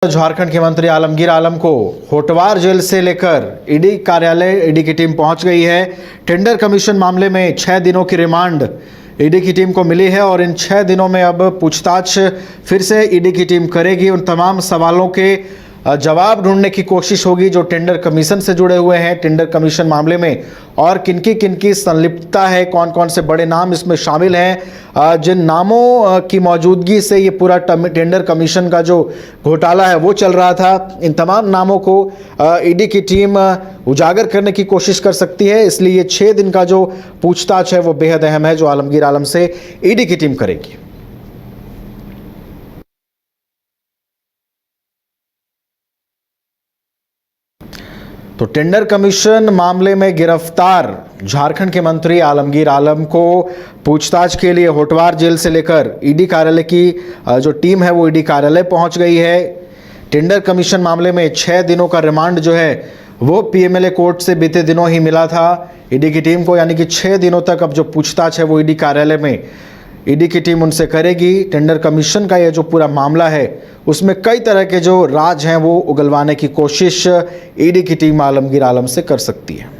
झारखंड के मंत्री आलमगीर आलम को होटवार जेल से लेकर ईडी कार्यालय ईडी की टीम पहुंच गई है। टेंडर कमीशन मामले में 6 दिनों की रिमांड ईडी की टीम को मिली है और इन 6 दिनों में अब पूछताछ फिर से ईडी की टीम करेगी। उन तमाम सवालों के जवाब ढूंढने की कोशिश होगी जो टेंडर कमीशन से जुड़े हुए हैं। टेंडर कमीशन मामले में और किनकी संलिप्तता है, कौन कौन से बड़े नाम इसमें शामिल हैं, जिन नामों की मौजूदगी से ये पूरा टेंडर कमीशन का जो घोटाला है वो चल रहा था, इन तमाम नामों को ईडी की टीम उजागर करने की कोशिश कर सकती है। इसलिए ये 6 दिन का जो पूछताछ है वो बेहद अहम है जो आलमगीर आलम से ईडी की टीम करेगी। तो टेंडर कमीशन मामले में गिरफ्तार झारखंड के मंत्री आलमगीर आलम को पूछताछ के लिए होटवार जेल से लेकर ईडी कार्यालय की जो टीम है वो ईडी कार्यालय पहुंच गई है। टेंडर कमीशन मामले में 6 दिनों का रिमांड जो है वो पीएमएलए कोर्ट से बीते दिनों ही मिला था ईडी की टीम को, यानी कि 6 दिनों तक अब जो पूछताछ है वो ईडी कार्यालय में ईडी की टीम उनसे करेगी। टेंडर कमीशन का ये जो पूरा मामला है उसमें कई तरह के जो राज हैं वो उगलवाने की कोशिश ईडी की टीम आलमगीर आलम से कर सकती है।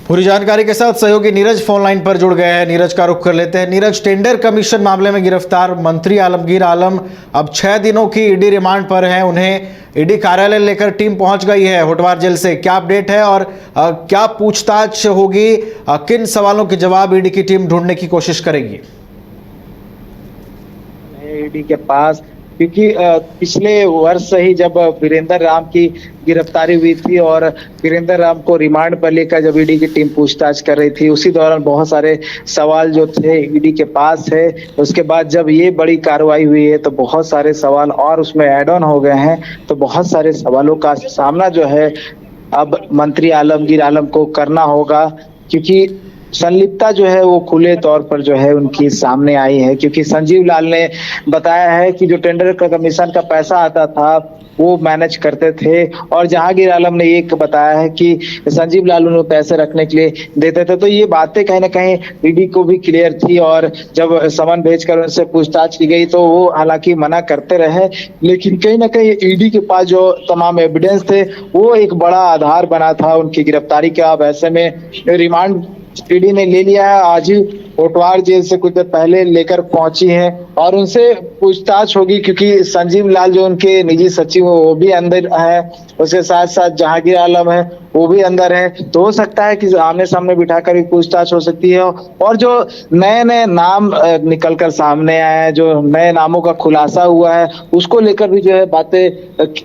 पूरी जानकारी के साथ सहयोगी नीरज फोन लाइन पर जुड़ गए हैं। नीरज का रुख कर लेते हैं। नीरज, टेंडर कमीशन मामले में गिरफ्तार मंत्री आलमगीर आलम अब 6 दिनों की ईडी रिमांड पर हैं। उन्हें ईडी कार्यालय लेकर टीम पहुंच गई है होटवार जेल से। क्या अपडेट है और क्या पूछताछ होगी, किन सवालों के जवाब ईडी की टीम ढूंढने की कोशिश करेगी? ईडी के पास क्योंकि पिछले वर्ष ही जब वीरेंद्र राम की गिरफ्तारी हुई थी और वीरेंद्र राम को रिमांड पर लेकर जब ईडी की टीम पूछताछ कर रही थी, उसी दौरान बहुत सारे सवाल जो थे ईडी के पास है। उसके बाद जब ये बड़ी कार्रवाई हुई है तो बहुत सारे सवाल और उसमें ऐड ऑन हो गए हैं। तो बहुत सारे सवालों का सामना जो है अब मंत्री आलमगीर आलम को करना होगा, क्योंकि संलिप्तता जो है वो खुले तौर पर जो है उनकी सामने आई है। क्योंकि संजीव लाल ने बताया है कि जो टेंडर का कमीशन का पैसा आता था वो मैनेज करते थे, और जहांगीर आलम ने एक बताया है कि संजीव लाल उन्हें पैसे रखने के लिए देते थे। तो ये बातें कहीं ना कहीं ईडी को भी क्लियर थी, और जब समन भेजकर उनसे पूछताछ की गई तो वो हालांकि मना करते रहे, लेकिन कहीं ना कहीं ईडी के पास जो तमाम एविडेंस थे वो एक बड़ा आधार बना था उनकी गिरफ्तारी का। अब ऐसे में रिमांड ईडी ने ले लिया है। आज ही होटवार जेल से कुछ देर पहले लेकर पहुंची है और उनसे पूछताछ होगी, क्योंकि संजीव लाल जो उनके निजी सचिव वो भी अंदर है, उसके साथ साथ जहांगीर आलम है वो भी अंदर है। तो हो सकता है कि आमने सामने बिठाकर भी पूछताछ हो सकती है, और जो नए नए नाम निकल कर सामने आए हैं, जो नए नामों का खुलासा हुआ है, उसको लेकर भी जो है बातें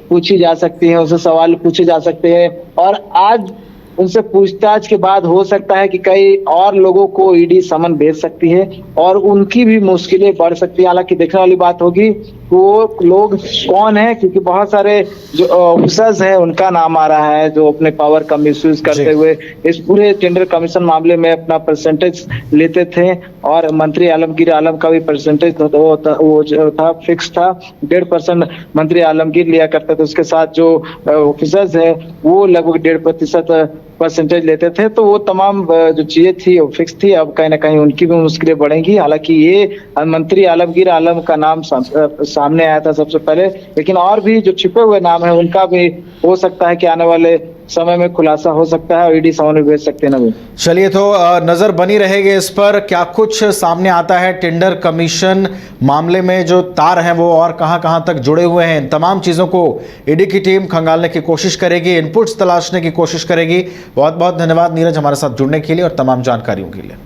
पूछी जा सकती है, उससे सवाल पूछे जा सकते हैं। और आज उनसे पूछताछ के बाद हो सकता है कि कई और लोगों को ईडी समन भेज सकती है और उनकी भी मुश्किलें बढ़ सकती है। हालांकि देखने वाली बात होगी वो लोग कौन है, क्योंकि बहुत सारे जो ऑफिसर्स हैं उनका नाम आ रहा है जो अपने पावर का मिसयूज करते हुए इस पूरे टेंडर कमीशन मामले में अपना परसेंटेज लेते थे। और मंत्री आलमगीर आलम का भी परसेंटेज वो जो था फिक्स था, 1.5% मंत्री आलमगीर लिया करते थे। उसके साथ जो ऑफिसर्स है वो लगभग 1.5% परसेंटेज लेते थे। तो वो तमाम जो चीजें थी वो फिक्स थी। अब कहीं ना कहीं उनकी भी मुश्किलें बढ़ेंगी। हालांकि ये मंत्री आलमगीर आलम का नाम सामने आया था सबसे पहले, लेकिन और भी जो छिपे हुए नाम है उनका भी हो सकता है कि आने वाले समय में खुलासा हो सकता है और ईडी समन में भेज सकते हैं ना। चलिए, तो नजर बनी रहेगी इस पर क्या कुछ सामने आता है। टेंडर कमीशन मामले में जो तार हैं वो और कहां तक जुड़े हुए हैं, इन तमाम चीजों को ईडी की टीम खंगालने की कोशिश करेगी, इनपुट्स तलाशने की कोशिश करेगी। बहुत बहुत धन्यवाद नीरज हमारे साथ जुड़ने के लिए और तमाम जानकारियों के लिए।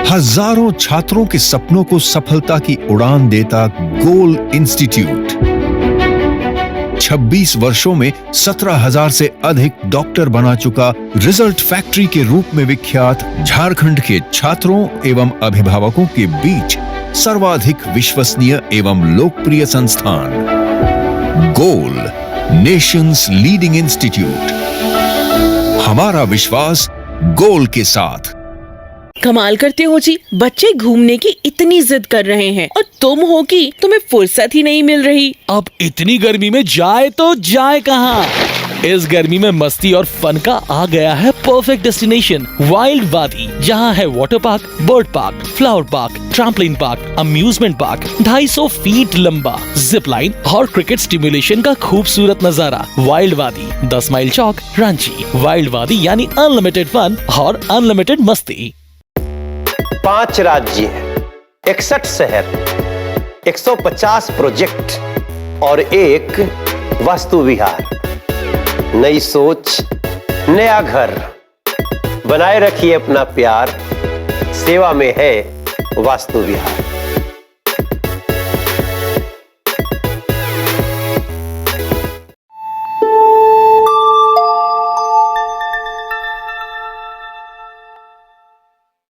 हजारों छात्रों के सपनों को सफलता की उड़ान देता गोल इंस्टीट्यूट 26 वर्षों में 17,000 से अधिक डॉक्टर बना चुका रिजल्ट फैक्ट्री के रूप में विख्यात झारखंड के छात्रों एवं अभिभावकों के बीच सर्वाधिक विश्वसनीय एवं लोकप्रिय संस्थान गोल नेशंस लीडिंग इंस्टीट्यूट। हमारा विश्वास गोल के साथ। कमाल करते हो जी, बच्चे घूमने की इतनी जिद कर रहे हैं और तुम हो कि तुम्हें फुर्सत ही नहीं मिल रही। अब इतनी गर्मी में जाए तो जाए कहाँ? इस गर्मी में मस्ती और फन का आ गया है परफेक्ट डेस्टिनेशन वाइल्ड वादी, जहाँ है water park, bird park, flower park, trampoline park, amusement park, 250 feet लंबा जिप लाइन और क्रिकेट स्टिमुलेशन का खूबसूरत नजारा। वाइल्ड वादी, 10 माइल चौक, रांची। वाइल्ड वादी यानी अनलिमिटेड फन और अनलिमिटेड मस्ती। 5 राज्य, 61 शहर, 150 प्रोजेक्ट और एक वास्तु विहार। नई सोच, नया घर। बनाए रखिए अपना प्यार, सेवा में है वास्तु विहार।